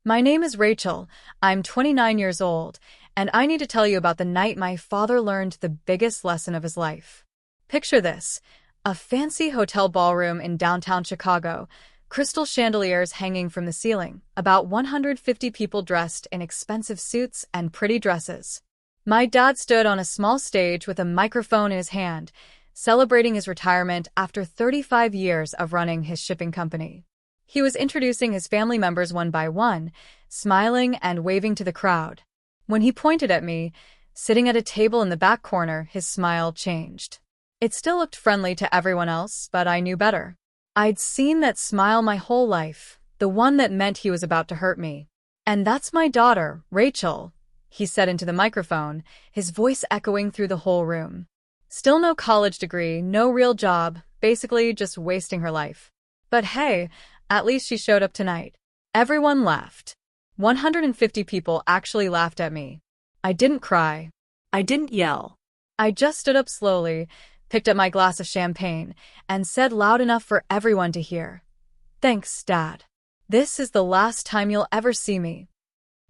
My name is Rachel. I'm 29 years old, and I need to tell you about the night my father learned the biggest lesson of his life. Picture this: a fancy hotel ballroom in downtown Chicago, crystal chandeliers hanging from the ceiling, about 150 people dressed in expensive suits and pretty dresses. My dad stood on a small stage with a microphone in his hand, celebrating his retirement after 35 years of running his shipping company. He was introducing his family members one by one, smiling and waving to the crowd. When he pointed at me, sitting at a table in the back corner, his smile changed. It still looked friendly to everyone else, but I knew better. I'd seen that smile my whole life, the one that meant he was about to hurt me. "And that's my daughter, Rachel," he said into the microphone, his voice echoing through the whole room. Still no college degree, no real job, basically just wasting her life. But hey, at least she showed up tonight. Everyone laughed. 150 people actually laughed at me. I didn't cry. I didn't yell. I just stood up slowly, picked up my glass of champagne, and said loud enough for everyone to hear, "Thanks, Dad. This is the last time you'll ever see me."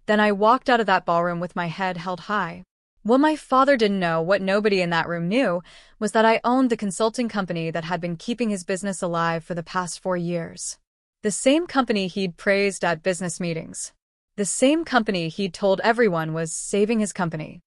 Then I walked out of that ballroom with my head held high. What my father didn't know, what nobody in that room knew, was that I owned the consulting company that had been keeping his business alive for the past 4 years. The same company he'd praised at business meetings. The same company he'd told everyone was saving his company.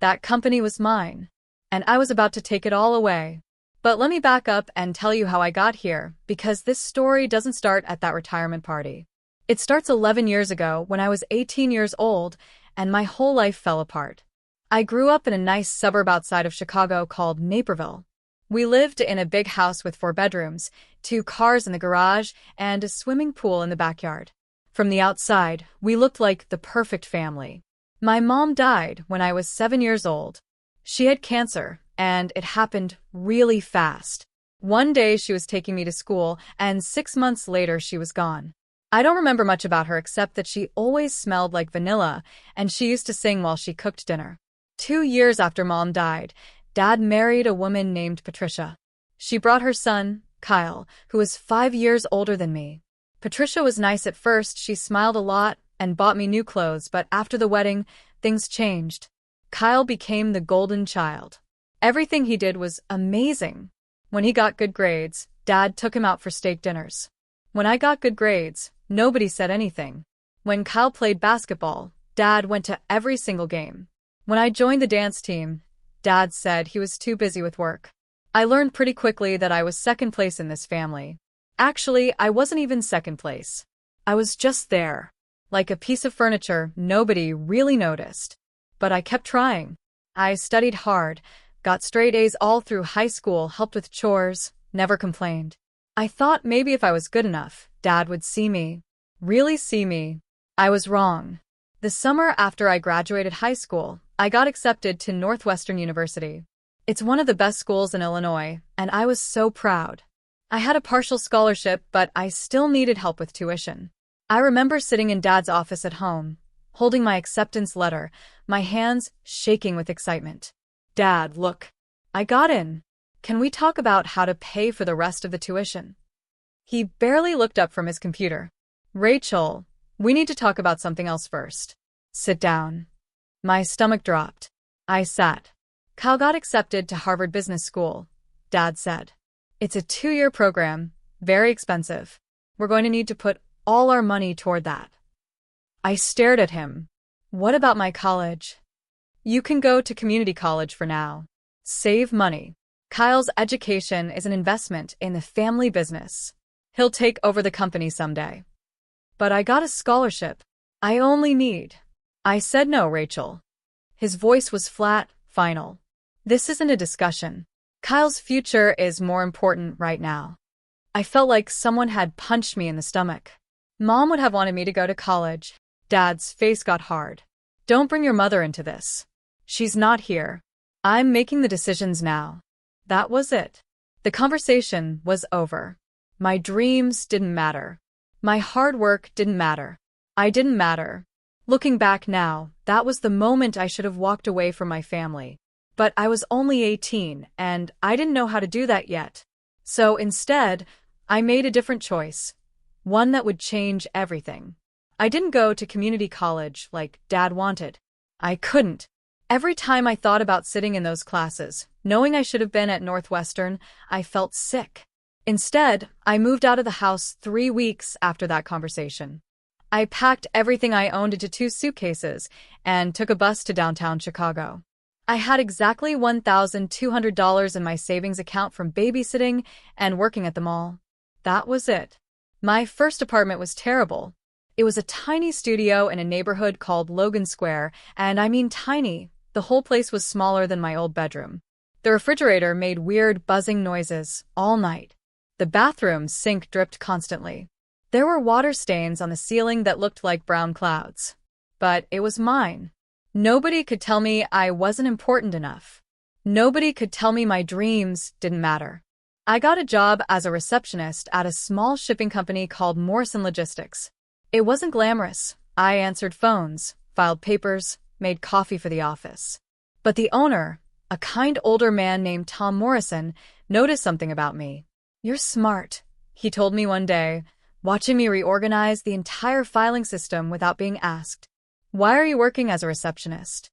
That company was mine, and I was about to take it all away. But let me back up and tell you how I got here, because this story doesn't start at that retirement party. It starts 11 years ago when I was 18 years old, and my whole life fell apart. I grew up in a nice suburb outside of Chicago called Naperville. We lived in a big house with 4 bedrooms, 2 cars in the garage, and a swimming pool in the backyard. From the outside, we looked like the perfect family. My mom died when I was 7 years old. She had cancer, and it happened really fast. One day she was taking me to school, and 6 months later she was gone. I don't remember much about her except that she always smelled like vanilla, and she used to sing while she cooked dinner. 2 years after Mom died, Dad married a woman named Patricia. She brought her son, Kyle, who was 5 years older than me. Patricia was nice at first, she smiled a lot and bought me new clothes, but after the wedding, things changed. Kyle became the golden child. Everything he did was amazing. When he got good grades, Dad took him out for steak dinners. When I got good grades, nobody said anything. When Kyle played basketball, Dad went to every single game. When I joined the dance team, Dad said he was too busy with work. I learned pretty quickly that I was second place in this family. Actually, I wasn't even second place. I was just there. Like a piece of furniture, nobody really noticed. But I kept trying. I studied hard, got straight A's all through high school, helped with chores, never complained. I thought maybe if I was good enough, Dad would see me. Really see me. I was wrong. The summer after I graduated high school, I got accepted to Northwestern University. It's one of the best schools in Illinois, and I was so proud. I had a partial scholarship, but I still needed help with tuition. I remember sitting in Dad's office at home, holding my acceptance letter, my hands shaking with excitement. "Dad, look. I got in. Can we talk about how to pay for the rest of the tuition?" He barely looked up from his computer. "Rachel, we need to talk about something else first. Sit down." My stomach dropped. I sat. "Kyle got accepted to Harvard Business School," Dad said. "It's a 2-year program, very expensive. We're going to need to put all our money toward that." I stared at him. "What about my college?" "You can go to community college for now. Save money. Kyle's education is an investment in the family business. He'll take over the company someday." "But I got a scholarship. I only need—" I said no, Rachel. His voice was flat, final. "This isn't a discussion. Kyle's future is more important right now." I felt like someone had punched me in the stomach. Mom would have wanted me to go to college. Dad's face got hard. "Don't bring your mother into this. She's not here. I'm making the decisions now." That was it. The conversation was over. My dreams didn't matter. My hard work didn't matter. I didn't matter. Looking back now, that was the moment I should have walked away from my family. But I was only 18, and I didn't know how to do that yet. So instead, I made a different choice. One that would change everything. I didn't go to community college like Dad wanted. I couldn't. Every time I thought about sitting in those classes, knowing I should have been at Northwestern, I felt sick. Instead, I moved out of the house 3 weeks after that conversation. I packed everything I owned into 2 suitcases and took a bus to downtown Chicago. I had exactly $1,200 in my savings account from babysitting and working at the mall. That was it. My first apartment was terrible. It was a tiny studio in a neighborhood called Logan Square, and I mean tiny. The whole place was smaller than my old bedroom. The refrigerator made weird buzzing noises all night. The bathroom's sink dripped constantly. There were water stains on the ceiling that looked like brown clouds. But it was mine. Nobody could tell me I wasn't important enough. Nobody could tell me my dreams didn't matter. I got a job as a receptionist at a small shipping company called Morrison Logistics. It wasn't glamorous. I answered phones, filed papers, made coffee for the office. But the owner, a kind older man named Tom Morrison, noticed something about me. "You're smart," he told me one day, watching me reorganize the entire filing system without being asked. "Why are you working as a receptionist?"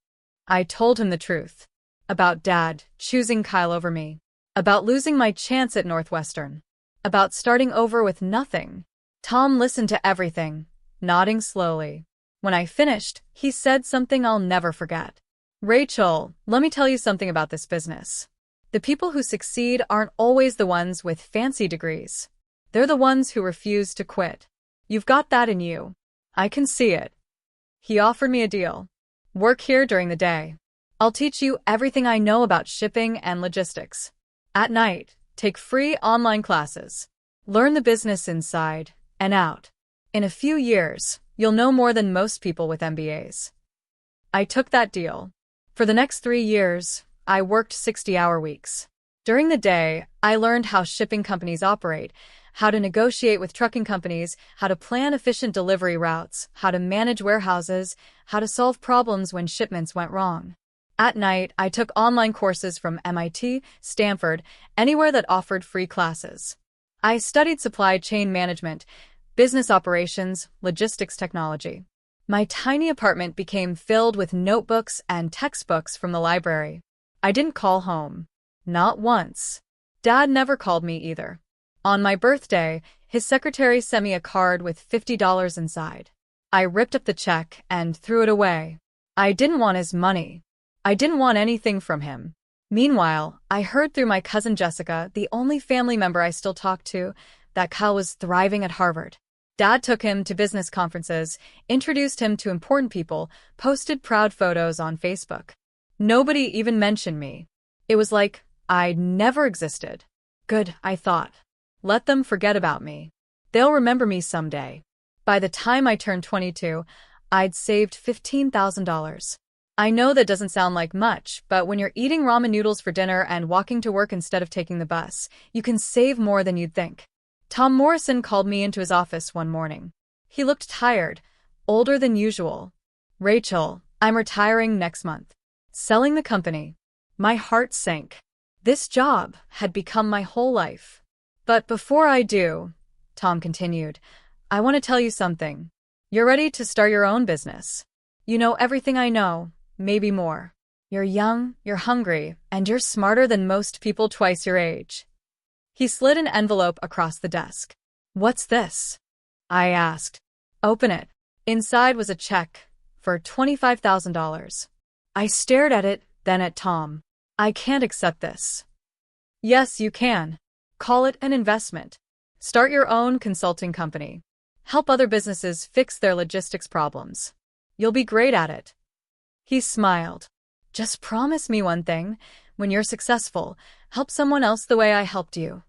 I told him the truth. About Dad choosing Kyle over me. About losing my chance at Northwestern. About starting over with nothing. Tom listened to everything, nodding slowly. When I finished, he said something I'll never forget. "Rachel, let me tell you something about this business. The people who succeed aren't always the ones with fancy degrees. They're the ones who refuse to quit. You've got that in you. I can see it." He offered me a deal. "Work here during the day. I'll teach you everything I know about shipping and logistics. At night, take free online classes. Learn the business inside and out. In a few years, you'll know more than most people with MBAs." I took that deal. For the next 3 years, I worked 60-hour weeks. During the day, I learned how shipping companies operate, how to negotiate with trucking companies, how to plan efficient delivery routes, how to manage warehouses, how to solve problems when shipments went wrong. At night, I took online courses from MIT, Stanford, anywhere that offered free classes. I studied supply chain management, business operations, logistics technology. My tiny apartment became filled with notebooks and textbooks from the library. I didn't call home. Not once. Dad never called me either. On my birthday, his secretary sent me a card with $50 inside. I ripped up the check and threw it away. I didn't want his money. I didn't want anything from him. Meanwhile, I heard through my cousin Jessica, the only family member I still talked to, that Kyle was thriving at Harvard. Dad took him to business conferences, introduced him to important people, posted proud photos on Facebook. Nobody even mentioned me. It was like I'd never existed. Good, I thought. Let them forget about me. They'll remember me someday. By the time I turned 22, I'd saved $15,000. I know that doesn't sound like much, but when you're eating ramen noodles for dinner and walking to work instead of taking the bus, you can save more than you'd think. Tom Morrison called me into his office one morning. He looked tired, older than usual. "Rachel, I'm retiring next month. Selling the company." My heart sank. This job had become my whole life. "But before I do," Tom continued, "I want to tell you something. You're ready to start your own business. You know everything I know, maybe more. You're young, you're hungry, and you're smarter than most people twice your age." He slid an envelope across the desk. "What's this?" I asked. "Open it." Inside was a check for $25,000. I stared at it, then at Tom. "I can't accept this." "Yes, you can. Call it an investment. Start your own consulting company. Help other businesses fix their logistics problems. You'll be great at it." He smiled. "Just promise me one thing. When you're successful, help someone else the way I helped you."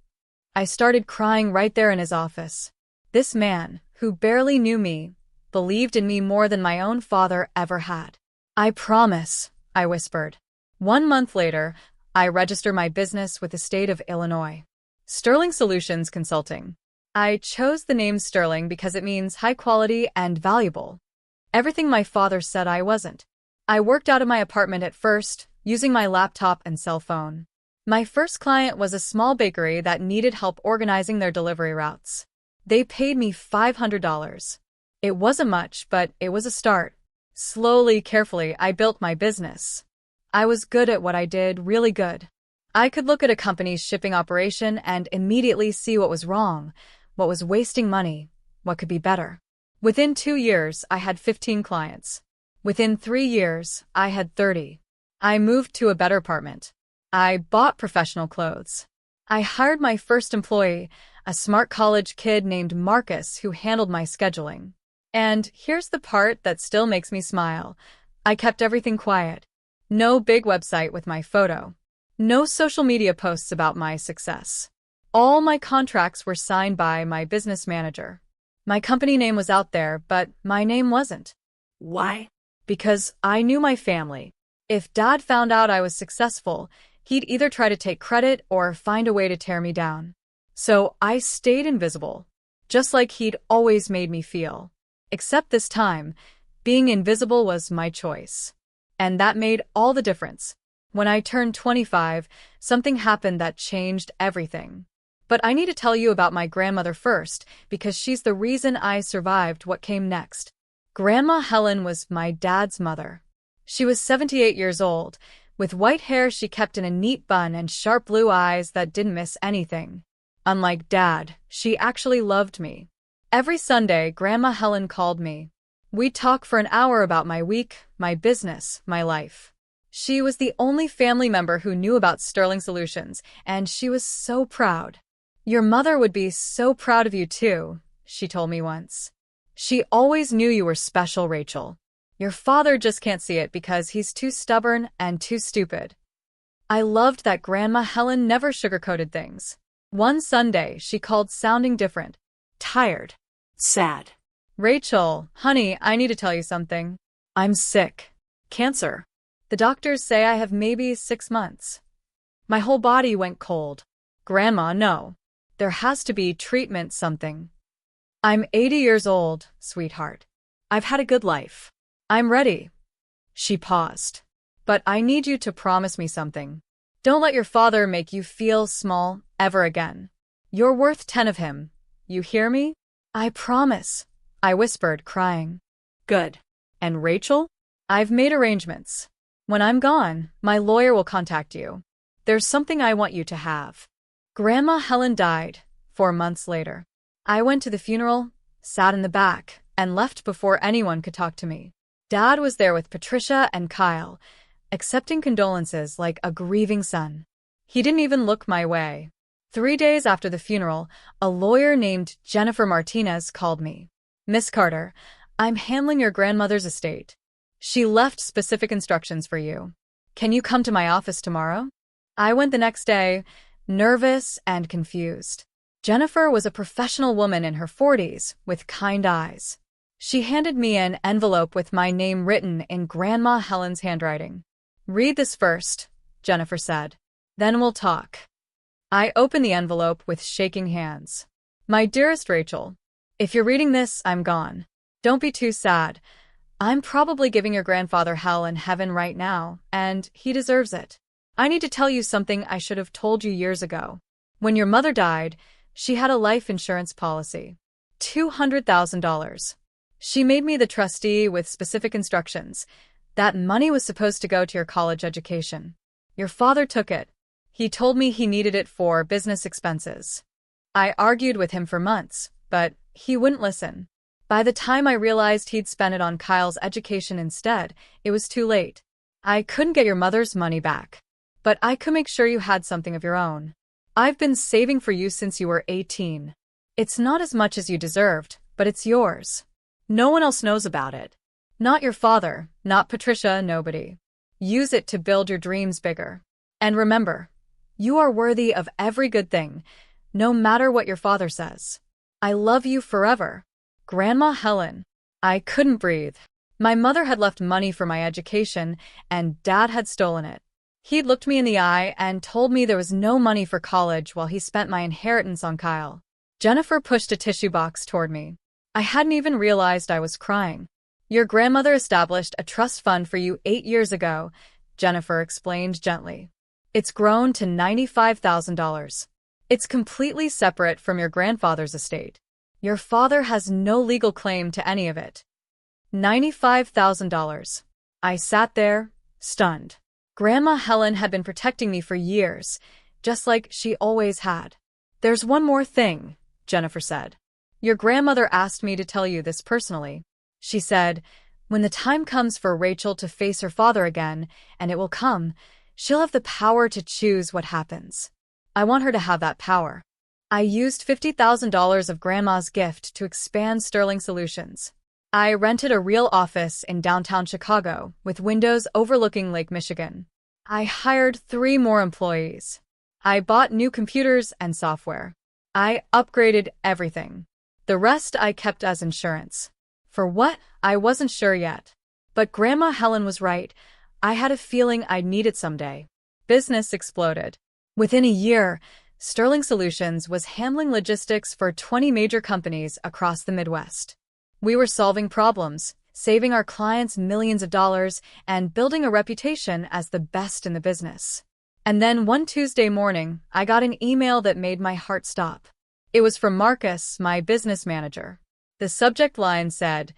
I started crying right there in his office. This man, who barely knew me, believed in me more than my own father ever had. "I promise," I whispered. 1 month later, I registered my business with the state of Illinois. Sterling Solutions Consulting. I chose the name Sterling because it means high quality and valuable. Everything my father said I wasn't. I worked out of my apartment at first, using my laptop and cell phone. My first client was a small bakery that needed help organizing their delivery routes. They paid me $500. It wasn't much, but it was a start. Slowly, carefully, I built my business. I was good at what I did, really good. I could look at a company's shipping operation and immediately see what was wrong, what was wasting money, what could be better. Within 2 years, I had 15 clients. Within 3 years, I had 30. I moved to a better apartment. I bought professional clothes. I hired my first employee, a smart college kid named Marcus who handled my scheduling. And here's the part that still makes me smile. I kept everything quiet. No big website with my photo. No social media posts about my success. All my contracts were signed by my business manager. My company name was out there, but my name wasn't. Why? Because I knew my family. If Dad found out I was successful, he'd either try to take credit or find a way to tear me down. So I stayed invisible, just like he'd always made me feel. Except this time, being invisible was my choice. And that made all the difference. When I turned 25, something happened that changed everything. But I need to tell you about my grandmother first, because she's the reason I survived what came next. Grandma Helen was my dad's mother. She was 78 years old. With white hair she kept in a neat bun and sharp blue eyes that didn't miss anything. Unlike Dad, she actually loved me. Every Sunday, Grandma Helen called me. We'd talk for an hour about my week, my business, my life. She was the only family member who knew about Sterling Solutions, and she was so proud. Your mother would be so proud of you too, she told me once. She always knew you were special, Rachel. Your father just can't see it because he's too stubborn and too stupid. I loved that Grandma Helen never sugarcoated things. One Sunday, she called sounding different. Tired. Sad. Rachel, honey, I need to tell you something. I'm sick. Cancer. The doctors say I have maybe 6 months. My whole body went cold. Grandma, no. There has to be treatment, something. I'm 80 years old, sweetheart. I've had a good life. I'm ready. She paused. But I need you to promise me something. Don't let your father make you feel small ever again. You're worth 10 of him. You hear me? I promise, I whispered, crying. Good. And Rachel? I've made arrangements. When I'm gone, my lawyer will contact you. There's something I want you to have. Grandma Helen died 4 months later. I went to the funeral, sat in the back, and left before anyone could talk to me. Dad was there with Patricia and Kyle, accepting condolences like a grieving son. He didn't even look my way. 3 days after the funeral, a lawyer named Jennifer Martinez called me. Miss Carter, I'm handling your grandmother's estate. She left specific instructions for you. Can you come to my office tomorrow? I went the next day, nervous and confused. Jennifer was a professional woman in her 40s with kind eyes. She handed me an envelope with my name written in Grandma Helen's handwriting. Read this first, Jennifer said. Then we'll talk. I opened the envelope with shaking hands. My dearest Rachel, if you're reading this, I'm gone. Don't be too sad. I'm probably giving your grandfather hell in heaven right now, and he deserves it. I need to tell you something I should have told you years ago. When your mother died, she had a life insurance policy. $200,000. She made me the trustee with specific instructions. That money was supposed to go to your college education. Your father took it. He told me he needed it for business expenses. I argued with him for months, but he wouldn't listen. By the time I realized he'd spent it on Kyle's education instead, it was too late. I couldn't get your mother's money back. But I could make sure you had something of your own. I've been saving for you since you were 18. It's not as much as you deserved, but it's yours. No one else knows about it. Not your father, not Patricia, nobody. Use it to build your dreams bigger. And remember, you are worthy of every good thing, no matter what your father says. I love you forever. Grandma Helen. I couldn't breathe. My mother had left money for my education, and Dad had stolen it. He'd looked me in the eye and told me there was no money for college while he spent my inheritance on Kyle. Jennifer pushed a tissue box toward me. I hadn't even realized I was crying. Your grandmother established a trust fund for you 8 years ago, Jennifer explained gently. It's grown to $95,000. It's completely separate from your grandfather's estate. Your father has no legal claim to any of it. $95,000. I sat there, stunned. Grandma Helen had been protecting me for years, just like she always had. There's one more thing, Jennifer said. Your grandmother asked me to tell you this personally. She said, when the time comes for Rachel to face her father again, and it will come, she'll have the power to choose what happens. I want her to have that power. I used $50,000 of Grandma's gift to expand Sterling Solutions. I rented a real office in downtown Chicago with windows overlooking Lake Michigan. I hired 3 more employees. I bought new computers and software. I upgraded everything. The rest I kept as insurance. For what? I wasn't sure yet. But Grandma Helen was right. I had a feeling I'd need it someday. Business exploded. Within a year, Sterling Solutions was handling logistics for 20 major companies across the Midwest. We were solving problems, saving our clients millions of dollars, and building a reputation as the best in the business. And then one Tuesday morning, I got an email that made my heart stop. It was from Marcus, my business manager. The subject line said,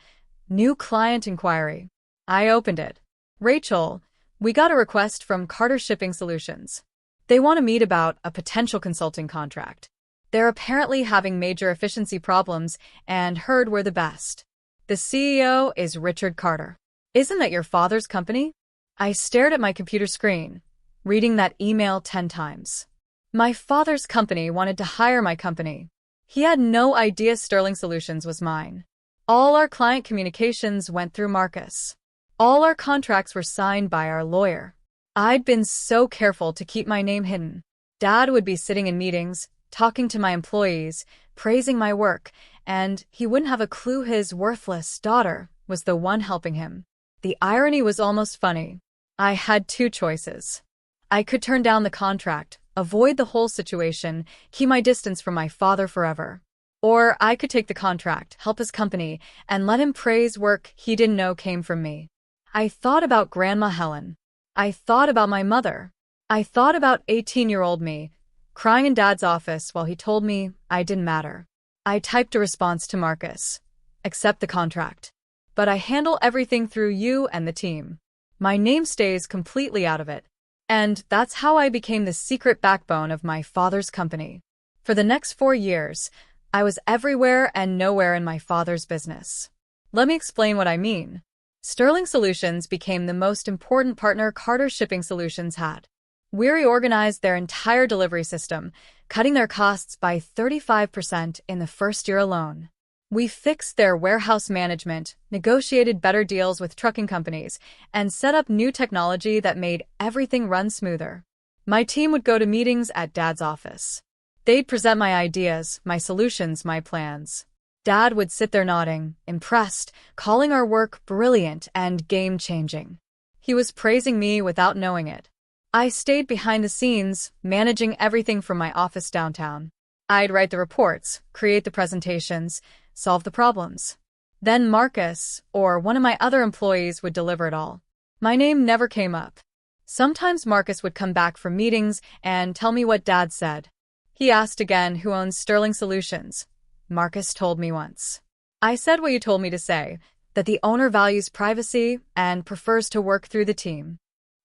"New client inquiry." I opened it. "Rachel, we got a request from Carter Shipping Solutions. They want to meet about a potential consulting contract. They're apparently having major efficiency problems and heard we're the best. The CEO is Richard Carter. Isn't that your father's company?" I stared at my computer screen, reading that email 10 times. My father's company wanted to hire my company. He had no idea Sterling Solutions was mine. All our client communications went through Marcus. All our contracts were signed by our lawyer. I'd been so careful to keep my name hidden. Dad would be sitting in meetings, talking to my employees, praising my work, and he wouldn't have a clue his worthless daughter was the one helping him. The irony was almost funny. I had 2 choices. I could turn down the contract, avoid the whole situation, keep my distance from my father forever. Or I could take the contract, help his company, and let him praise work he didn't know came from me. I thought about Grandma Helen. I thought about my mother. I thought about 18-year-old me, crying in Dad's office while he told me I didn't matter. I typed a response to Marcus. "Accept the contract. But I handle everything through you and the team. My name stays completely out of it." And that's how I became the secret backbone of my father's company. For the next 4 years, I was everywhere and nowhere in my father's business. Let me explain what I mean. Sterling Solutions became the most important partner Carter Shipping Solutions had. We reorganized their entire delivery system, cutting their costs by 35% in the first year alone. We fixed their warehouse management, negotiated better deals with trucking companies, and set up new technology that made everything run smoother. My team would go to meetings at Dad's office. They'd present my ideas, my solutions, my plans. Dad would sit there nodding, impressed, calling our work brilliant and game-changing. He was praising me without knowing it. I stayed behind the scenes, managing everything from my office downtown. I'd write the reports, create the presentations, solve the problems. Then Marcus, or one of my other employees, would deliver it all. My name never came up. Sometimes Marcus would come back from meetings and tell me what Dad said. He asked again who owns Sterling Solutions. Marcus told me once. I said what you told me to say, that the owner values privacy and prefers to work through the team.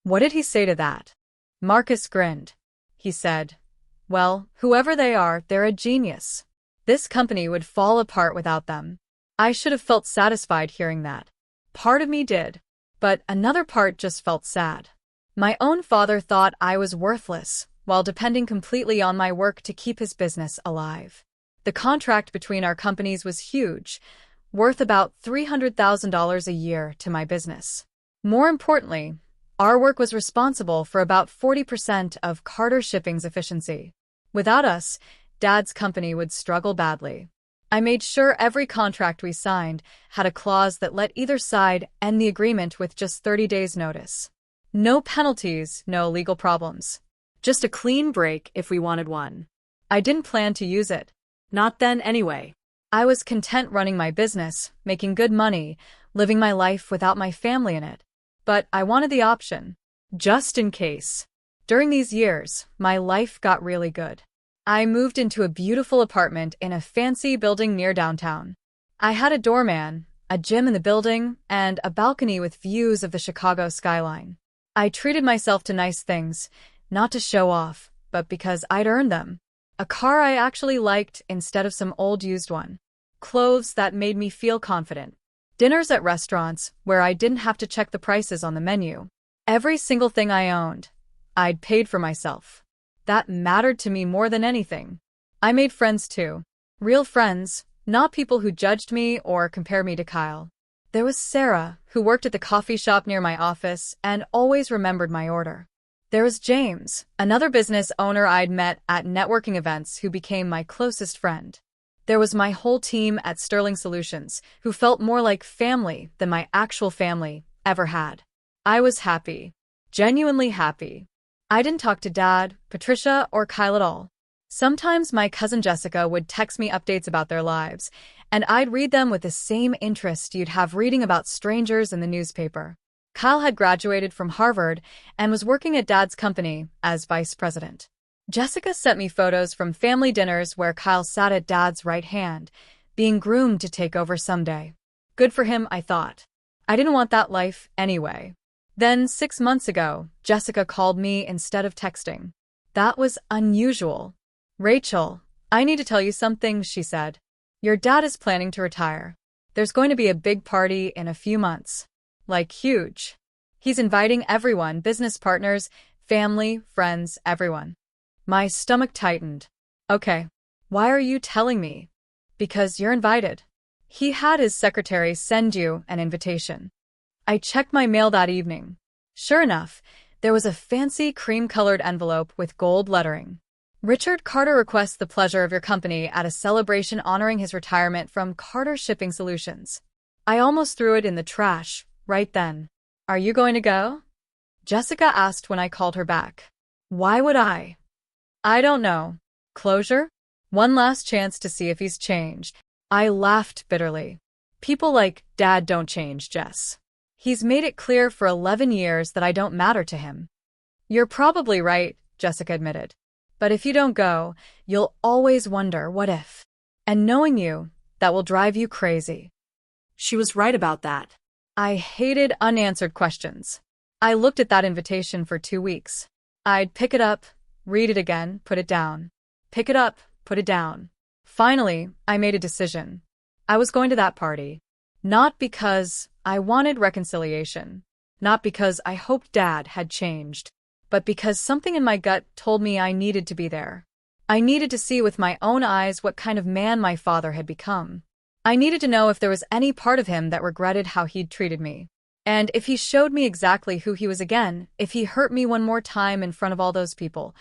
What did he say to that? Marcus grinned. He said, "Well, whoever they are, they're a genius. This company would fall apart without them." I should have felt satisfied hearing that. Part of me did, but another part just felt sad. My own father thought I was worthless, while depending completely on my work to keep his business alive. The contract between our companies was huge, worth about $300,000 a year to my business. More importantly, our work was responsible for about 40% of Carter Shipping's efficiency. Without us, Dad's company would struggle badly. I made sure every contract we signed had a clause that let either side end the agreement with just 30 days' notice. No penalties, no legal problems. Just a clean break if we wanted one. I didn't plan to use it. Not then anyway. I was content running my business, making good money, living my life without my family in it. But I wanted the option, just in case. During these years, my life got really good. I moved into a beautiful apartment in a fancy building near downtown. I had a doorman, a gym in the building, and a balcony with views of the Chicago skyline. I treated myself to nice things, not to show off, but because I'd earned them. A car I actually liked instead of some old used one. Clothes that made me feel confident. Dinners at restaurants where I didn't have to check the prices on the menu. Every single thing I owned, I'd paid for myself. That mattered to me more than anything. I made friends too. Real friends, not people who judged me or compared me to Kyle. There was Sarah, who worked at the coffee shop near my office and always remembered my order. There was James, another business owner I'd met at networking events who became my closest friend. There was my whole team at Sterling Solutions, who felt more like family than my actual family ever had. I was happy. Genuinely happy. I didn't talk to Dad, Patricia, or Kyle at all. Sometimes my cousin Jessica would text me updates about their lives, and I'd read them with the same interest you'd have reading about strangers in the newspaper. Kyle had graduated from Harvard and was working at Dad's company as vice president. Jessica sent me photos from family dinners where Kyle sat at Dad's right hand, being groomed to take over someday. Good for him, I thought. I didn't want that life anyway. Then, 6 months ago, Jessica called me instead of texting. That was unusual. Rachel, I need to tell you something, she said. Your dad is planning to retire. There's going to be a big party in a few months. Like huge. He's inviting everyone, business partners, family, friends, everyone. My stomach tightened. Okay. Why are you telling me? Because you're invited. He had his secretary send you an invitation. I checked my mail that evening. Sure enough, there was a fancy cream-colored envelope with gold lettering. Richard Carter requests the pleasure of your company at a celebration honoring his retirement from Carter Shipping Solutions. I almost threw it in the trash right then. Are you going to go? Jessica asked when I called her back. Why would I? I don't know. Closure? One last chance to see if he's changed. I laughed bitterly. People like Dad don't change, Jess. He's made it clear for 11 years that I don't matter to him. You're probably right, Jessica admitted. But if you don't go, you'll always wonder what if. And knowing you, that will drive you crazy. She was right about that. I hated unanswered questions. I looked at that invitation for 2 weeks. I'd pick it up, read it again, put it down. Pick it up, put it down. Finally, I made a decision. I was going to that party. Not because I wanted reconciliation. Not because I hoped Dad had changed. But because something in my gut told me I needed to be there. I needed to see with my own eyes what kind of man my father had become. I needed to know if there was any part of him that regretted how he'd treated me. And if he showed me exactly who he was again, if he hurt me one more time in front of all those people,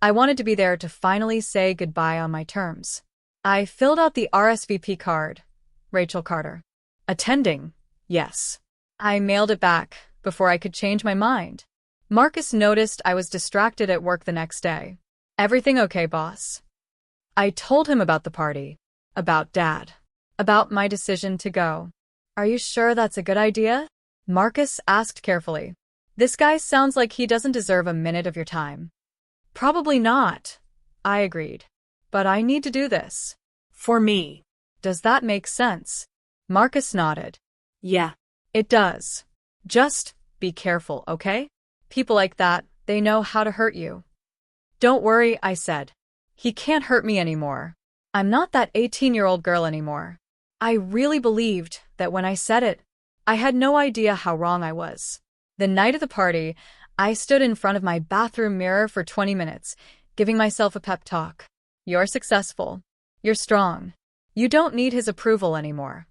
I wanted to be there to finally say goodbye on my terms. I filled out the RSVP card. Rachel Carter. Attending. Yes. I mailed it back before I could change my mind. Marcus noticed I was distracted at work the next day. Everything okay, boss? I told him about the party. About Dad. About my decision to go. Are you sure that's a good idea? Marcus asked carefully. This guy sounds like he doesn't deserve a minute of your time. Probably not, I agreed. But I need to do this. For me. Does that make sense? Marcus nodded. Yeah. It does. Just be careful, okay? People like that, they know how to hurt you. Don't worry, I said. He can't hurt me anymore. I'm not that 18-year-old girl anymore. I really believed that when I said it, I had no idea how wrong I was. The night of the party, I stood in front of my bathroom mirror for 20 minutes, giving myself a pep talk. You're successful. You're strong. You don't need his approval anymore.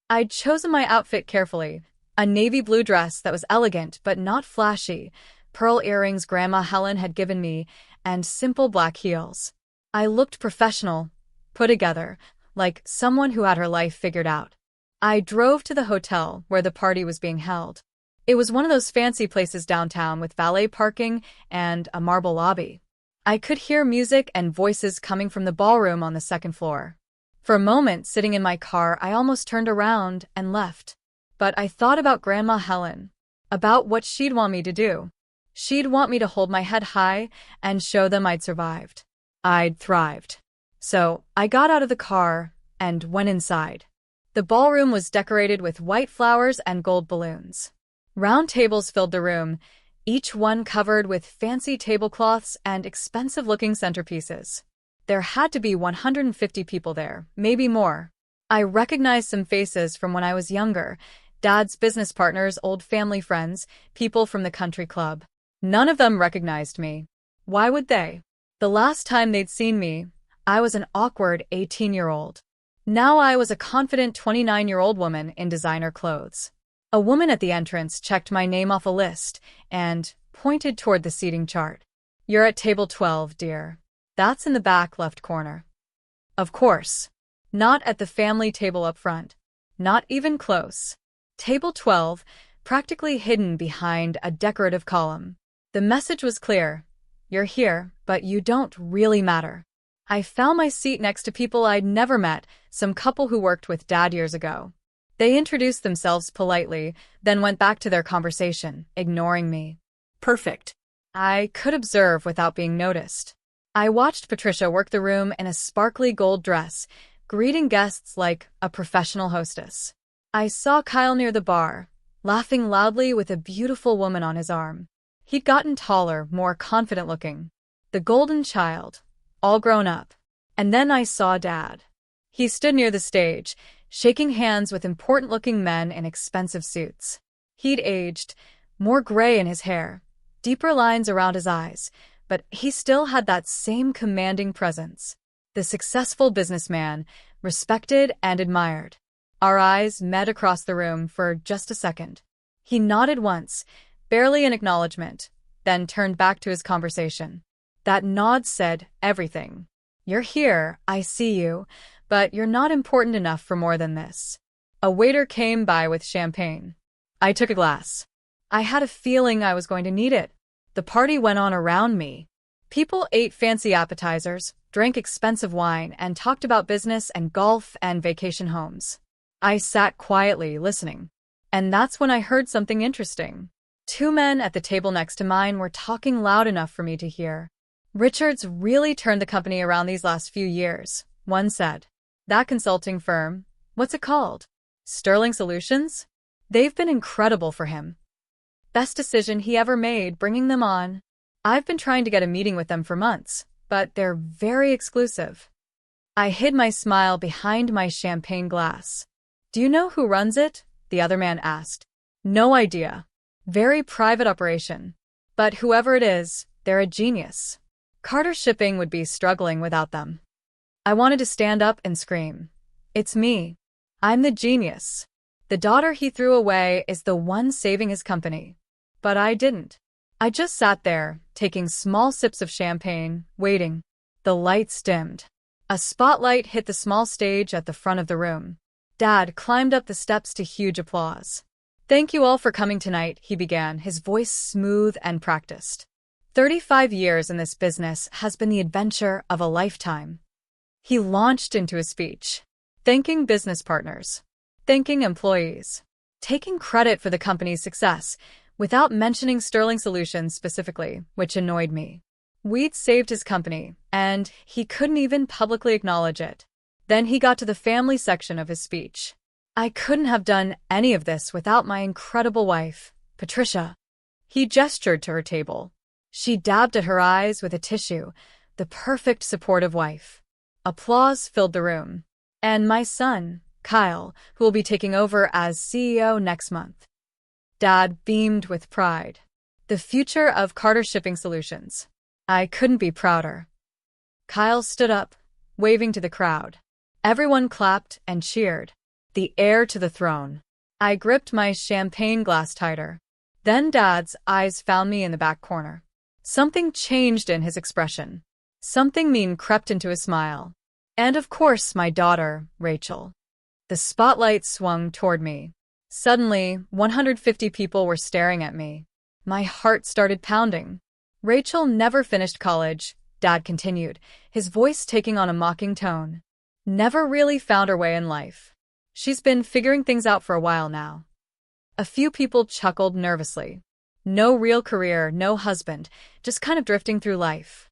I'd chosen my outfit carefully, a navy blue dress that was elegant but not flashy, pearl earrings Grandma Helen had given me, and simple black heels. I looked professional, put together, like someone who had her life figured out. I drove to the hotel where the party was being held. It was one of those fancy places downtown with valet parking and a marble lobby. I could hear music and voices coming from the ballroom on the second floor. For a moment, sitting in my car, I almost turned around and left. But I thought about Grandma Helen, about what she'd want me to do. She'd want me to hold my head high and show them I'd survived. I'd thrived. So I got out of the car and went inside. The ballroom was decorated with white flowers and gold balloons. Round tables filled the room, each one covered with fancy tablecloths and expensive-looking centerpieces. There had to be 150 people there, maybe more. I recognized some faces from when I was younger, Dad's business partners, old family friends, people from the country club. None of them recognized me. Why would they? The last time they'd seen me, I was an awkward 18-year-old. Now I was a confident 29-year-old woman in designer clothes. A woman at the entrance checked my name off a list and pointed toward the seating chart. "You're at table 12, dear. That's in the back left corner." Of course. Not at the family table up front. Not even close. Table 12, practically hidden behind a decorative column. The message was clear. You're here, but you don't really matter. I found my seat next to people I'd never met, some couple who worked with Dad years ago. They introduced themselves politely, then went back to their conversation, ignoring me. Perfect. I could observe without being noticed. I watched Patricia work the room in a sparkly gold dress, greeting guests like a professional hostess. I saw Kyle near the bar, laughing loudly with a beautiful woman on his arm. He'd gotten taller, more confident-looking. The golden child, all grown up. And then I saw Dad. He stood near the stage, shaking hands with important-looking men in expensive suits. He'd aged, more gray in his hair, deeper lines around his eyes, but he still had that same commanding presence. The successful businessman, respected and admired. Our eyes met across the room for just a second. He nodded once, barely an acknowledgement, then turned back to his conversation. That nod said everything. You're here, I see you, but you're not important enough for more than this. A waiter came by with champagne. I took a glass. I had a feeling I was going to need it. The party went on around me. People ate fancy appetizers, drank expensive wine, and talked about business and golf and vacation homes. I sat quietly, listening. And that's when I heard something interesting. Two men at the table next to mine were talking loud enough for me to hear. "Richard's really turned the company around these last few years," one said. "That consulting firm, what's it called? Sterling Solutions? They've been incredible for him. Best decision he ever made bringing them on. I've been trying to get a meeting with them for months, but they're very exclusive." I hid my smile behind my champagne glass. "Do you know who runs it?" the other man asked. "No idea. Very private operation. But whoever it is, they're a genius. Carter Shipping would be struggling without them." I wanted to stand up and scream. It's me. I'm the genius. The daughter he threw away is the one saving his company. But I didn't. I just sat there, taking small sips of champagne, waiting. The lights dimmed. A spotlight hit the small stage at the front of the room. Dad climbed up the steps to huge applause. "Thank you all for coming tonight," he began, his voice smooth and practiced. 35 years in this business has been the adventure of a lifetime. He launched into a speech, thanking business partners, thanking employees, taking credit for the company's success, without mentioning Sterling Solutions specifically, which annoyed me. We'd saved his company, and he couldn't even publicly acknowledge it. Then he got to the family section of his speech. I couldn't have done any of this without my incredible wife, Patricia. He gestured to her table. She dabbed at her eyes with a tissue, the perfect supportive wife. Applause filled the room. And my son, Kyle, who will be taking over as CEO next month. Dad beamed with pride. The future of Carter Shipping Solutions. I couldn't be prouder. Kyle stood up, waving to the crowd. Everyone clapped and cheered. The heir to the throne. I gripped my champagne glass tighter. Then Dad's eyes found me in the back corner. Something changed in his expression. Something mean crept into his smile. And of course, my daughter, Rachel. The spotlight swung toward me. Suddenly, 150 people were staring at me. My heart started pounding. Rachel never finished college, Dad continued, his voice taking on a mocking tone. Never really found her way in life. She's been figuring things out for a while now. A few people chuckled nervously. No real career, no husband, just kind of drifting through life.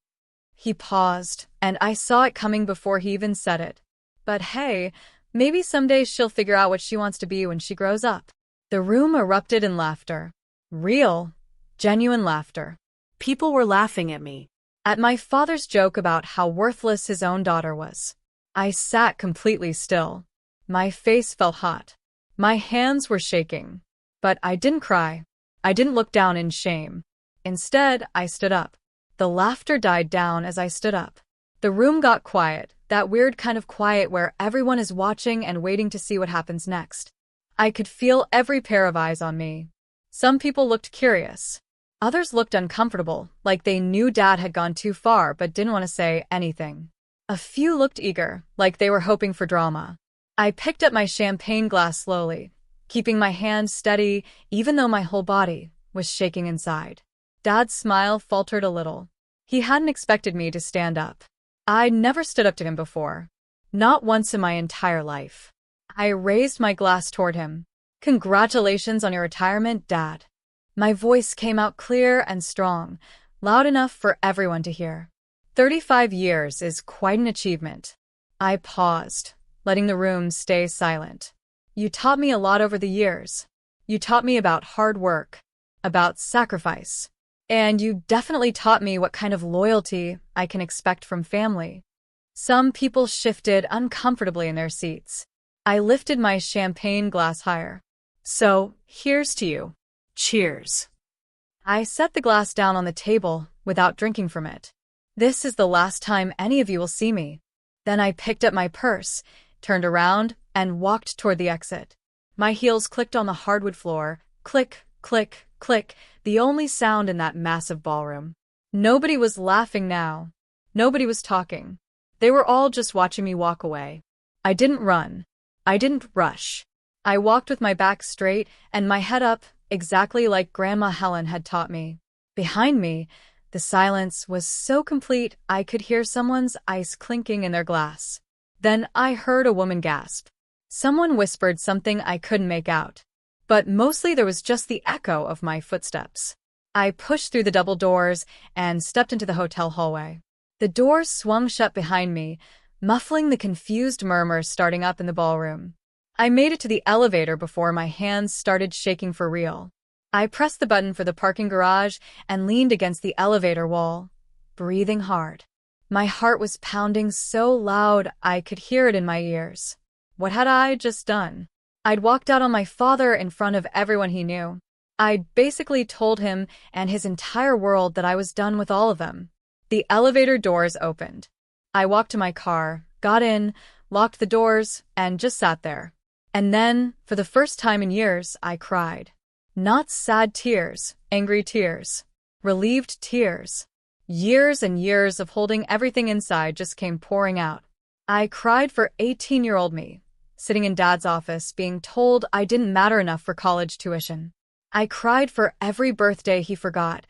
He paused, and I saw it coming before he even said it. But hey, maybe someday she'll figure out what she wants to be when she grows up. The room erupted in laughter. Real, genuine laughter. People were laughing at me. At my father's joke about how worthless his own daughter was. I sat completely still. My face felt hot. My hands were shaking. But I didn't cry. I didn't look down in shame. Instead, I stood up. The laughter died down as I stood up. The room got quiet, that weird kind of quiet where everyone is watching and waiting to see what happens next. I could feel every pair of eyes on me. Some people looked curious. Others looked uncomfortable, like they knew Dad had gone too far but didn't want to say anything. A few looked eager, like they were hoping for drama. I picked up my champagne glass slowly, keeping my hand steady even though my whole body was shaking inside. Dad's smile faltered a little. He hadn't expected me to stand up. I'd never stood up to him before. Not once in my entire life. I raised my glass toward him. Congratulations on your retirement, Dad. My voice came out clear and strong, loud enough for everyone to hear. 35 years is quite an achievement. I paused, letting the room stay silent. You taught me a lot over the years. You taught me about hard work, about sacrifice. And you definitely taught me what kind of loyalty I can expect from family. Some people shifted uncomfortably in their seats. I lifted my champagne glass higher. So, here's to you. Cheers. I set the glass down on the table without drinking from it. This is the last time any of you will see me. Then I picked up my purse, turned around, and walked toward the exit. My heels clicked on the hardwood floor. Click, click, click, the only sound in that massive ballroom. Nobody was laughing now. Nobody was talking. They were all just watching me walk away. I didn't run. I didn't rush. I walked with my back straight and my head up, exactly like Grandma Helen had taught me. Behind me, the silence was so complete I could hear someone's ice clinking in their glass. Then I heard a woman gasp. Someone whispered something I couldn't make out. But mostly there was just the echo of my footsteps. I pushed through the double doors and stepped into the hotel hallway. The doors swung shut behind me, muffling the confused murmurs starting up in the ballroom. I made it to the elevator before my hands started shaking for real. I pressed the button for the parking garage and leaned against the elevator wall, breathing hard. My heart was pounding so loud I could hear it in my ears. What had I just done? I'd walked out on my father in front of everyone he knew. I'd basically told him and his entire world that I was done with all of them. The elevator doors opened. I walked to my car, got in, locked the doors, and just sat there. And then, for the first time in years, I cried. Not sad tears, angry tears. Relieved tears. Years and years of holding everything inside just came pouring out. I cried for 18-year-old me, sitting in Dad's office, being told I didn't matter enough for college tuition. I cried for every birthday he forgot,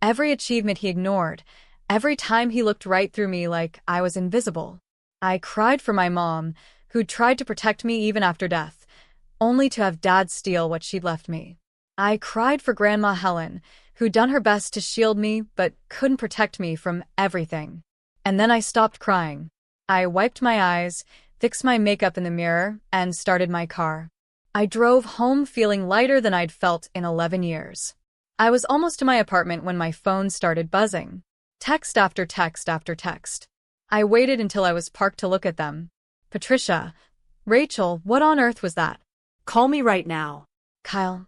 every achievement he ignored, every time he looked right through me like I was invisible. I cried for my mom, who'd tried to protect me even after death, only to have Dad steal what she'd left me. I cried for Grandma Helen, who'd done her best to shield me but couldn't protect me from everything. And then I stopped crying. I wiped my eyes, fixed my makeup in the mirror, and started my car. I drove home feeling lighter than I'd felt in 11 years. I was almost to my apartment when my phone started buzzing. Text after text after text. I waited until I was parked to look at them. Patricia. Rachel, what on earth was that? Call me right now. Kyle.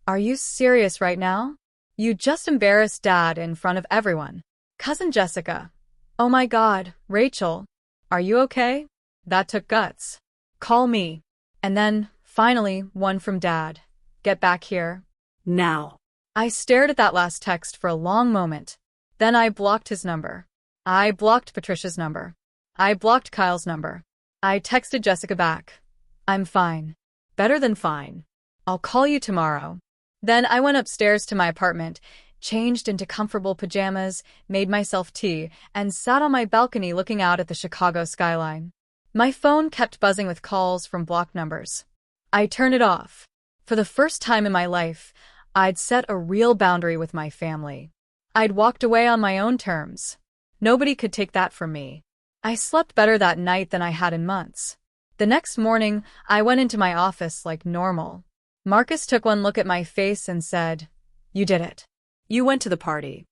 Are you serious right now? You just embarrassed Dad in front of everyone. Cousin Jessica. Oh my God, Rachel. Are you okay? That took guts. Call me. And then, finally, one from Dad. Get back here. Now. I stared at that last text for a long moment. Then I blocked his number. I blocked Patricia's number. I blocked Kyle's number. I texted Jessica back. I'm fine. Better than fine. I'll call you tomorrow. Then I went upstairs to my apartment, changed into comfortable pajamas, made myself tea, and sat on my balcony looking out at the Chicago skyline. My phone kept buzzing with calls from blocked numbers. I turned it off. For the first time in my life, I'd set a real boundary with my family. I'd walked away on my own terms. Nobody could take that from me. I slept better that night than I had in months. The next morning, I went into my office like normal. Marcus took one look at my face and said, "You did it." You went to the party.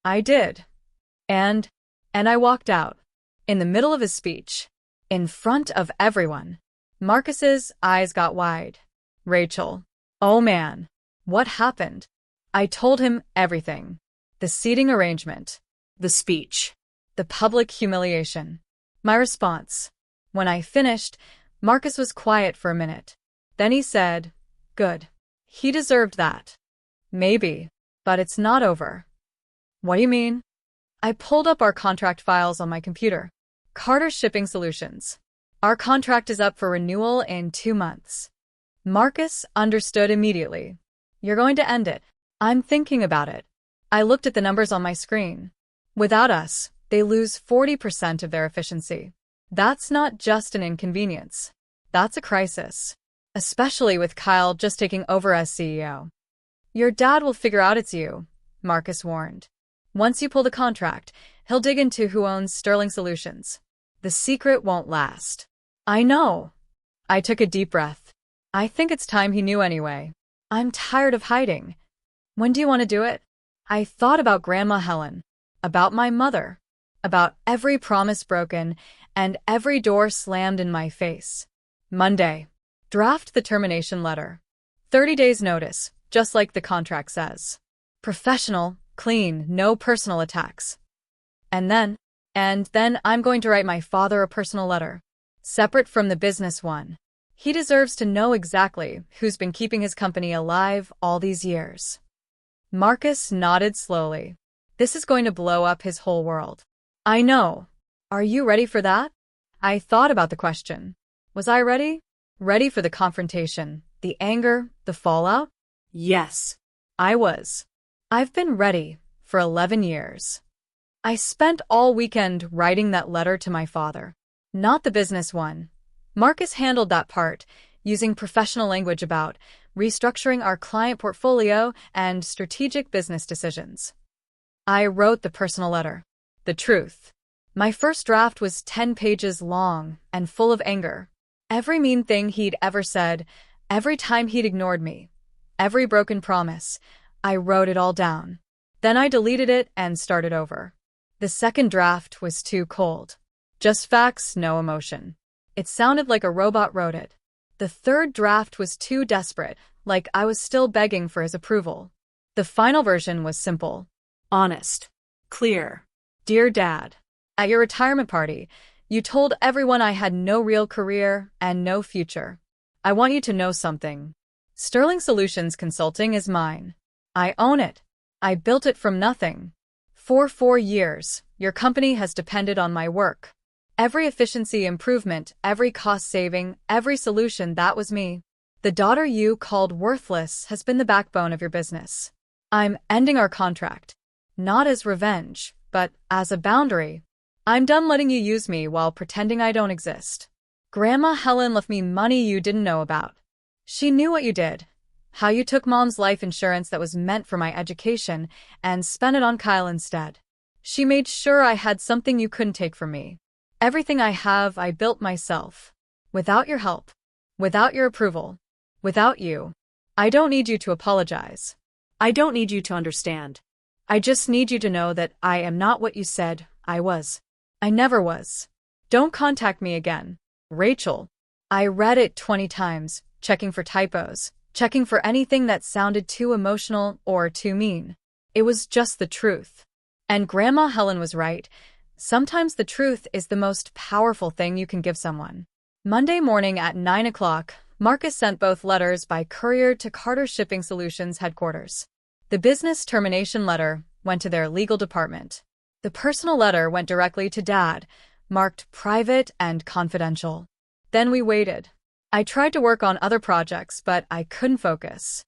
I did. And I walked out. In the middle of his speech. In front of everyone. Marcus's eyes got wide. Rachel. Oh man. What happened? I told him everything. The seating arrangement. The speech. The public humiliation. My response. When I finished, Marcus was quiet for a minute. Then he said, "Good. He deserved that." Maybe. But it's not over. What do you mean? I pulled up our contract files on my computer. Carter Shipping Solutions. Our contract is up for renewal in 2 months. Marcus understood immediately. You're going to end it. I'm thinking about it. I looked at the numbers on my screen. Without us, they lose 40% of their efficiency. That's not just an inconvenience. That's a crisis. Especially with Kyle just taking over as CEO. Your dad will figure out it's you, Marcus warned. Once you pull the contract, he'll dig into who owns Sterling Solutions. The secret won't last. I know. I took a deep breath. I think it's time he knew anyway. I'm tired of hiding. When do you want to do it? I thought about Grandma Helen, about my mother, about every promise broken and every door slammed in my face. Monday. Draft the termination letter. 30 days notice, just like the contract says. Professional, clean, no personal attacks. And then I'm going to write my father a personal letter, separate from the business one. He deserves to know exactly who's been keeping his company alive all these years. Marcus nodded slowly. This is going to blow up his whole world. I know. Are you ready for that? I thought about the question. Was I ready? Ready for the confrontation, the anger, the fallout? Yes. I was. I've been ready for 11 years. I spent all weekend writing that letter to my father. Not the business one. Marcus handled that part, using professional language about restructuring our client portfolio and strategic business decisions. I wrote the personal letter. The truth. My first draft was 10 pages long and full of anger. Every mean thing he'd ever said, every time he'd ignored me, every broken promise, I wrote it all down. Then I deleted it and started over. The second draft was too cold. Just facts, no emotion. It sounded like a robot wrote it. The third draft was too desperate, like I was still begging for his approval. The final version was simple. Honest. Clear. Dear Dad, at your retirement party, you told everyone I had no real career and no future. I want you to know something. Sterling Solutions Consulting is mine. I own it. I built it from nothing. For 4 years, your company has depended on my work. Every efficiency improvement, every cost saving, every solution, that was me. The daughter you called worthless has been the backbone of your business. I'm ending our contract. Not as revenge, but as a boundary. I'm done letting you use me while pretending I don't exist. Grandma Helen left me money you didn't know about. She knew what you did. How you took Mom's life insurance that was meant for my education and spent it on Kyle instead. She made sure I had something you couldn't take from me. Everything I have, I built myself. Without your help. Without your approval. Without you. I don't need you to apologize. I don't need you to understand. I just need you to know that I am not what you said I was. I never was. Don't contact me again. Rachel. I read it 20 times, checking for typos, checking for anything that sounded too emotional or too mean. It was just the truth. And Grandma Helen was right. Sometimes the truth is the most powerful thing you can give someone. Monday morning at 9 o'clock, Marcus sent both letters by courier to Carter Shipping Solutions headquarters. The business termination letter went to their legal department. The personal letter went directly to Dad, marked private and confidential. Then we waited. I tried to work on other projects, but I couldn't focus.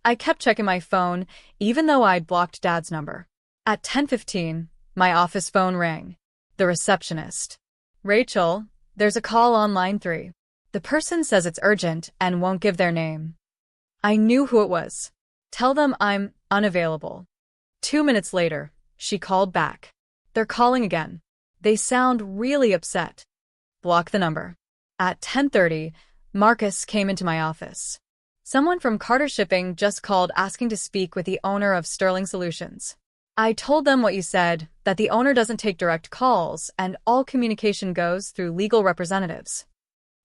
I kept checking my phone, even though I'd blocked Dad's number. At 10:15, my office phone rang. The receptionist. Rachel, there's a call on line 3. The person says it's urgent and won't give their name. I knew who it was. Tell them I'm unavailable. 2 minutes later, she called back. They're calling again. They sound really upset. Block the number. At 10:30, Marcus came into my office. Someone from Carter Shipping just called asking to speak with the owner of Sterling Solutions. I told them what you said, that the owner doesn't take direct calls and all communication goes through legal representatives.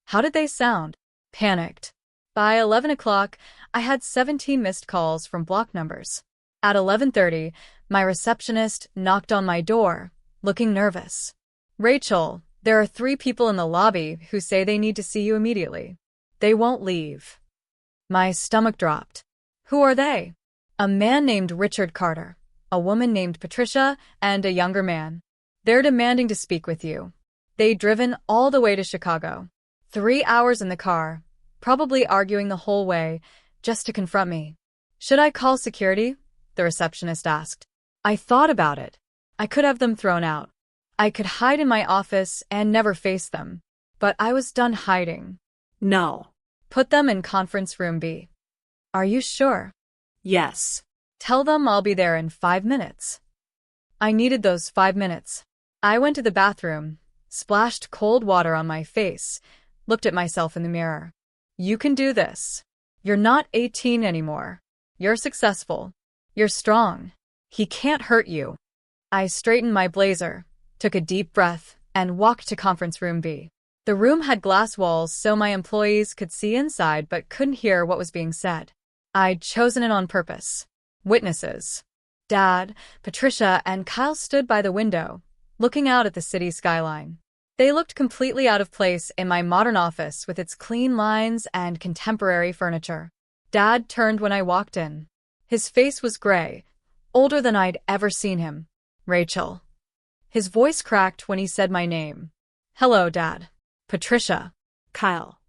How did they sound? Panicked. By 11 o'clock, I had 17 missed calls from block numbers. At 11:30, my receptionist knocked on my door, looking nervous. Rachel, there are 3 people in the lobby who say they need to see you immediately. They won't leave. My stomach dropped. Who are they? A man named Richard Carter, a woman named Patricia, and a younger man. They're demanding to speak with you. They'd driven all the way to Chicago. 3 hours in the car, probably arguing the whole way, just to confront me. Should I call security? The receptionist asked. I thought about it. I could have them thrown out. I could hide in my office and never face them. But I was done hiding. No. Put them in conference room B. Are you sure? Yes. Tell them I'll be there in 5 minutes. I needed those 5 minutes. I went to the bathroom, splashed cold water on my face, looked at myself in the mirror. You can do this. You're not 18 anymore. You're successful. You're strong. He can't hurt you. I straightened my blazer, took a deep breath, and walked to conference room B. The room had glass walls so my employees could see inside but couldn't hear what was being said. I'd chosen it on purpose. Witnesses. Dad, Patricia, and Kyle stood by the window, looking out at the city skyline. They looked completely out of place in my modern office with its clean lines and contemporary furniture. Dad turned when I walked in. His face was gray, older than I'd ever seen him. Rachel. His voice cracked when he said my name. Hello, Dad. Patricia. Kyle.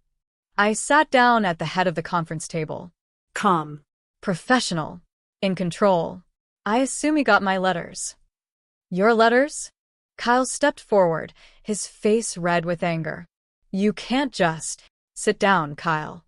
I sat down at the head of the conference table. Calm. Professional. In control. I assume he got my letters. Your letters? Kyle stepped forward, his face red with anger. You can't just... Sit down, Kyle.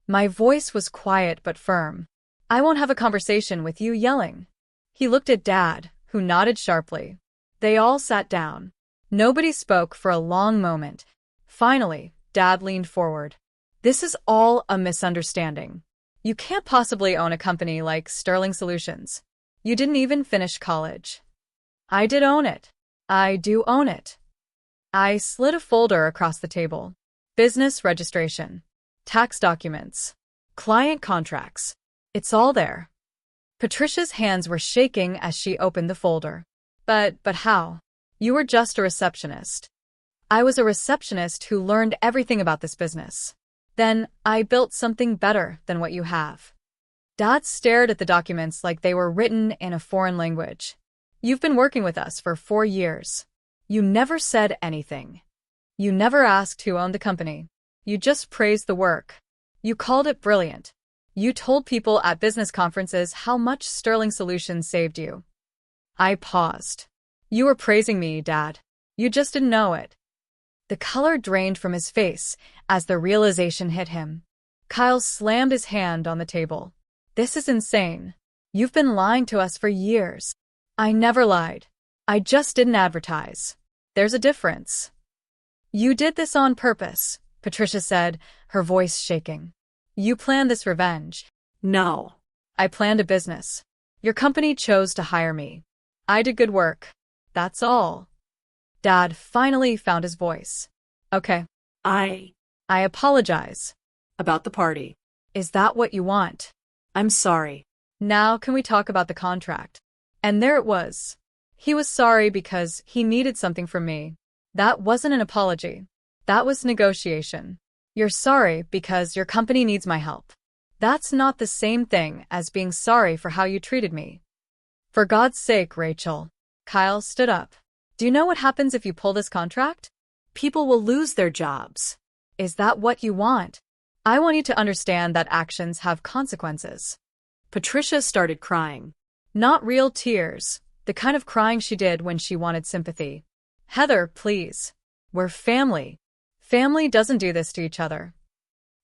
My voice was quiet but firm. I won't have a conversation with you yelling. He looked at Dad, who nodded sharply. They all sat down. Nobody spoke for a long moment. Finally, Dad leaned forward. This is all a misunderstanding. You can't possibly own a company like Sterling Solutions. You didn't even finish college. I did own it. I do own it. I slid a folder across the table. Business registration. Tax documents. Client contracts. It's all there. Patricia's hands were shaking as she opened the folder. But how? You were just a receptionist. I was a receptionist who learned everything about this business. Then I built something better than what you have. Dad stared at the documents like they were written in a foreign language. You've been working with us for 4 years. You never said anything. You never asked who owned the company. You just praised the work. You called it brilliant. You told people at business conferences how much Sterling Solutions saved you. I paused. You were praising me, Dad. You just didn't know it. The color drained from his face as the realization hit him. Kyle slammed his hand on the table. This is insane. You've been lying to us for years. I never lied. I just didn't advertise. There's a difference. You did this on purpose, Patricia said, her voice shaking. You planned this revenge. No. I planned a business. Your company chose to hire me. I did good work. That's all. Dad finally found his voice. Okay. I apologize. About the party. Is that what you want? I'm sorry. Now can we talk about the contract? And there it was. He was sorry because he needed something from me. That wasn't an apology. That was negotiation. You're sorry because your company needs my help. That's not the same thing as being sorry for how you treated me. For God's sake, Rachel. Kyle stood up. Do you know what happens if you pull this contract? People will lose their jobs. Is that what you want? I want you to understand that actions have consequences. Patricia started crying. Not real tears, the kind of crying she did when she wanted sympathy. Heather, please. We're family. Family doesn't do this to each other.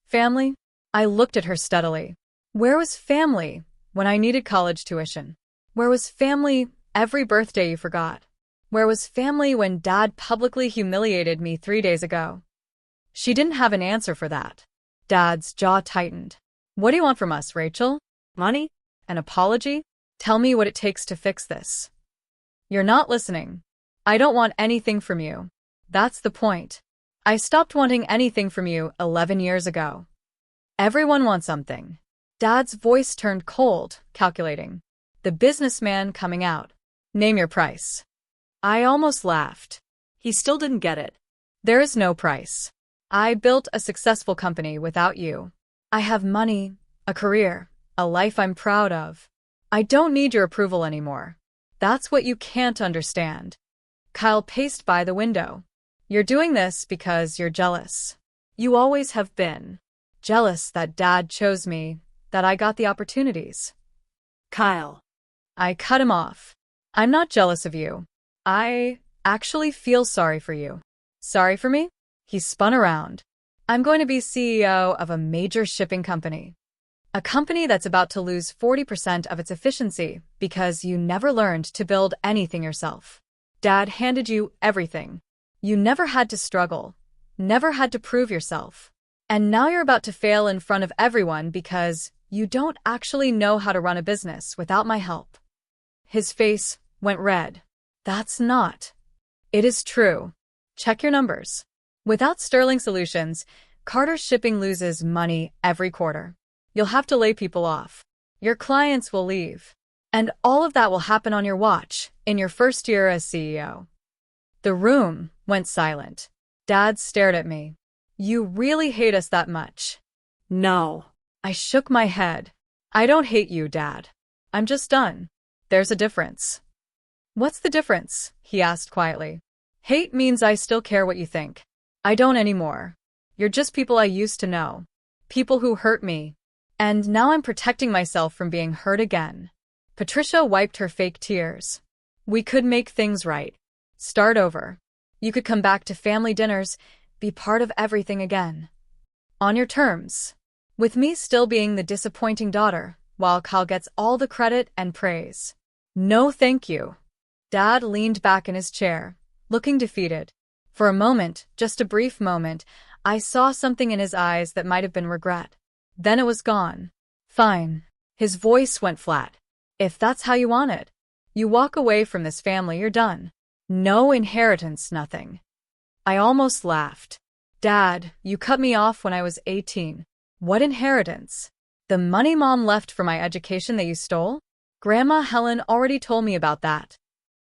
Family? I looked at her steadily. Where was family when I needed college tuition? Where was family every birthday you forgot? Where was family when Dad publicly humiliated me 3 days ago? She didn't have an answer for that. Dad's jaw tightened. What do you want from us, Rachel? Money? An apology? Tell me what it takes to fix this. You're not listening. I don't want anything from you. That's the point. I stopped wanting anything from you 11 years ago. Everyone wants something. Dad's voice turned cold, calculating. The businessman coming out. Name your price. I almost laughed. He still didn't get it. There is no price. I built a successful company without you. I have money, a career, a life I'm proud of. I don't need your approval anymore. That's what you can't understand. Kyle paced by the window. You're doing this because you're jealous. You always have been. Jealous that Dad chose me, that I got the opportunities. Kyle. I cut him off. I'm not jealous of you. I actually feel sorry for you. Sorry for me? He spun around. I'm going to be CEO of a major shipping company. A company that's about to lose 40% of its efficiency because you never learned to build anything yourself. Dad handed you everything. You never had to struggle, never had to prove yourself. And now you're about to fail in front of everyone because you don't actually know how to run a business without my help. His face went red. That's not. It is true. Check your numbers. Without Sterling Solutions, Carter's Shipping loses money every quarter. You'll have to lay people off. Your clients will leave. And all of that will happen on your watch, in your first year as CEO. The room went silent. Dad stared at me. You really hate us that much? No. I shook my head. I don't hate you, Dad. I'm just done. There's a difference. What's the difference? He asked quietly. Hate means I still care what you think. I don't anymore. You're just people I used to know. People who hurt me. And now I'm protecting myself from being hurt again. Patricia wiped her fake tears. We could make things right. Start over. You could come back to family dinners, be part of everything again. On your terms. With me still being the disappointing daughter, while Kyle gets all the credit and praise. No thank you. Dad leaned back in his chair, looking defeated. For a moment, just a brief moment, I saw something in his eyes that might have been regret. Then it was gone. Fine. His voice went flat. If that's how you want it. You walk away from this family, you're done. No inheritance, nothing. I almost laughed. Dad, you cut me off when I was 18. What inheritance? The money Mom left for my education that you stole? Grandma Helen already told me about that.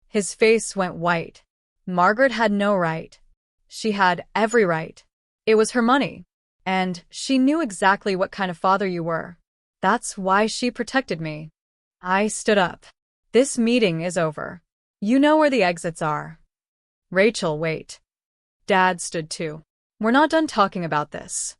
His face went white. Margaret had no right. She had every right. It was her money. And she knew exactly what kind of father you were. That's why she protected me. I stood up. This meeting is over. You know where the exits are. Rachel, wait. Dad stood too. We're not done talking about this.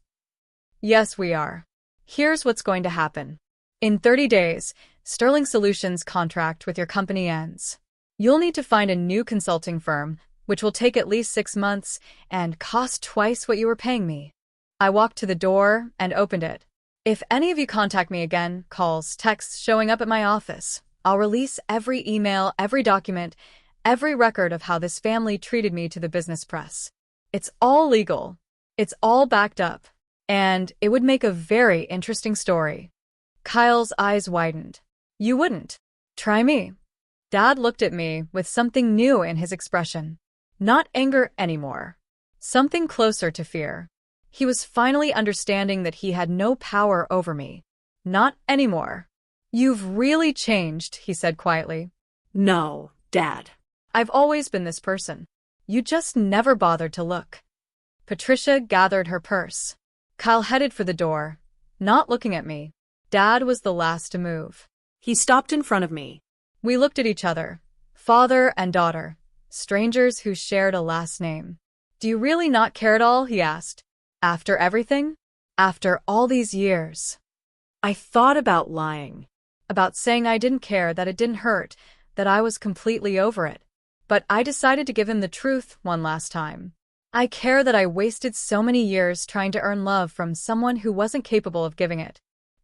Yes, we are. Here's what's going to happen. In 30 days, Sterling Solutions' contract with your company ends. You'll need to find a new consulting firm, which will take at least 6 months and cost twice what you were paying me. I walked to the door and opened it. If any of you contact me again, calls, texts showing up at my office, I'll release every email, every document, every record of how this family treated me to the business press. It's all legal. It's all backed up. And it would make a very interesting story. Kyle's eyes widened. You wouldn't. Try me. Dad looked at me with something new in his expression. Not anger anymore. Something closer to fear. He was finally understanding that he had no power over me. Not anymore. You've really changed, he said quietly. No, Dad. I've always been this person. You just never bothered to look. Patricia gathered her purse. Kyle headed for the door, not looking at me. Dad was the last to move. He stopped in front of me. We looked at each other, father and daughter, strangers who shared a last name. Do you really not care at all? He asked. After everything? After all these years? I thought about lying. About saying I didn't care, that it didn't hurt, that I was completely over it. But I decided to give him the truth one last time. I care that I wasted so many years trying to earn love from someone who wasn't capable of giving it.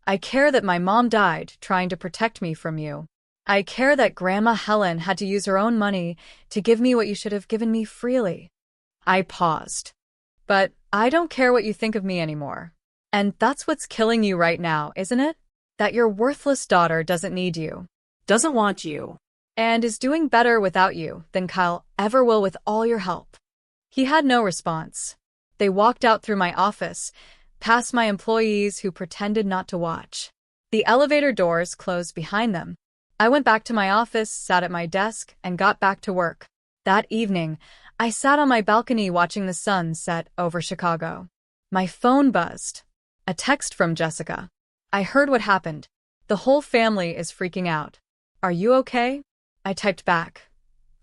I care that my mom died trying to protect me from you. I care that Grandma Helen had to use her own money to give me what you should have given me freely. I paused. But I don't care what you think of me anymore. And that's what's killing you right now, isn't it? That your worthless daughter doesn't need you. Doesn't want you. And is doing better without you than Kyle ever will with all your help. He had no response. They walked out through my office, past my employees who pretended not to watch. The elevator doors closed behind them. I went back to my office, sat at my desk, and got back to work. That evening, I sat on my balcony watching the sun set over Chicago. My phone buzzed. A text from Jessica. I heard what happened. The whole family is freaking out. Are you okay? I typed back.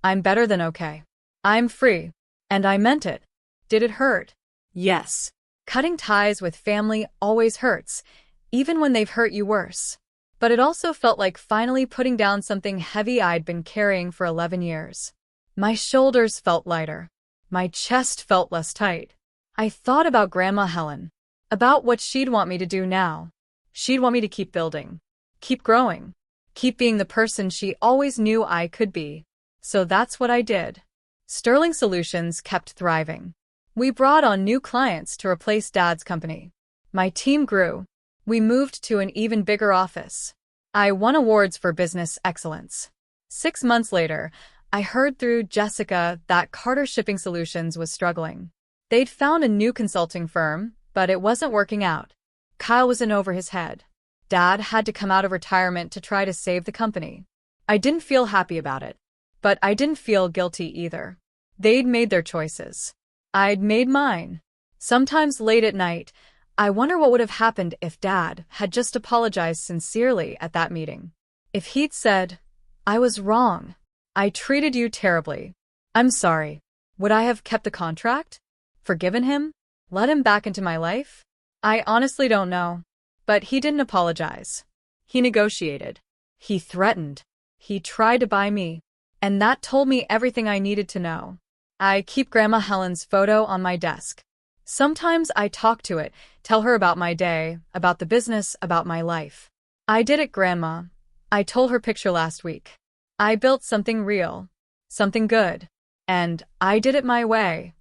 I'm better than okay. I'm free. And I meant it. Did it hurt? Yes. Cutting ties with family always hurts, even when they've hurt you worse. But it also felt like finally putting down something heavy I'd been carrying for 11 years. My shoulders felt lighter. My chest felt less tight. I thought about Grandma Helen, about what she'd want me to do now. She'd want me to keep building, keep growing, keep being the person she always knew I could be. So that's what I did. Sterling Solutions kept thriving. We brought on new clients to replace Dad's company. My team grew. We moved to an even bigger office. I won awards for business excellence. 6 months later, I heard through Jessica that Carter Shipping Solutions was struggling. They'd found a new consulting firm, but it wasn't working out. Kyle was in over his head. Dad had to come out of retirement to try to save the company. I didn't feel happy about it, but I didn't feel guilty either. They'd made their choices. I'd made mine. Sometimes late at night, I wonder what would have happened if Dad had just apologized sincerely at that meeting. If he'd said, I was wrong. I treated you terribly. I'm sorry. Would I have kept the contract? Forgiven him? Let him back into my life? I honestly don't know. But he didn't apologize. He negotiated. He threatened. He tried to buy me. And that told me everything I needed to know. I keep Grandma Helen's photo on my desk. Sometimes I talk to it, tell her about my day, about the business, about my life. I did it, Grandma. I told her picture last week. I built something real, something good, and I did it my way.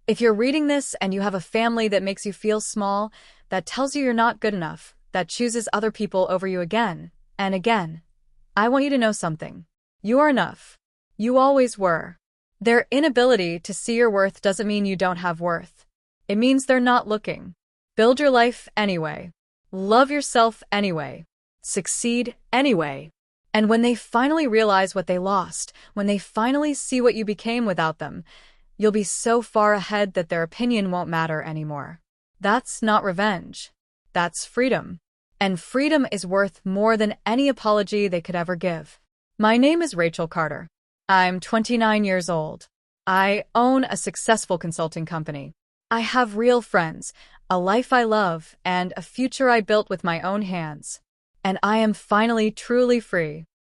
If you're reading this and you have a family that makes you feel small, that tells you you're not good enough, that chooses other people over you again and again, I want you to know something. You are enough. You always were. Their inability to see your worth doesn't mean you don't have worth. It means they're not looking. Build your life anyway. Love yourself anyway. Succeed anyway. And when they finally realize what they lost, when they finally see what you became without them, you'll be so far ahead that their opinion won't matter anymore. That's not revenge. That's freedom. And freedom is worth more than any apology they could ever give. My name is Rachel Carter. I'm 29 years old. I own a successful consulting company. I have real friends, a life I love, and a future I built with my own hands. And I am finally truly free.